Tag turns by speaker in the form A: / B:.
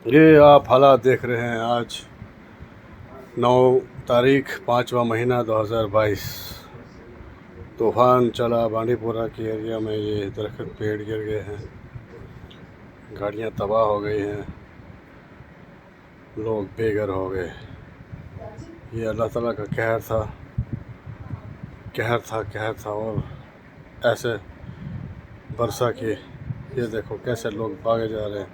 A: ये आप हालात देख रहे हैं आज 9 तारीख 5वां महीना 2022। तूफ़ान चला बांडीपुरा के एरिया में। ये दरख्त पेड़ गिर गए हैं, गाड़ियाँ तबाह हो गई हैं, लोग बेघर हो गए। ये अल्लाह ताला का कहर था और ऐसे बरसा कि ये देखो कैसे लोग भागे जा रहे हैं।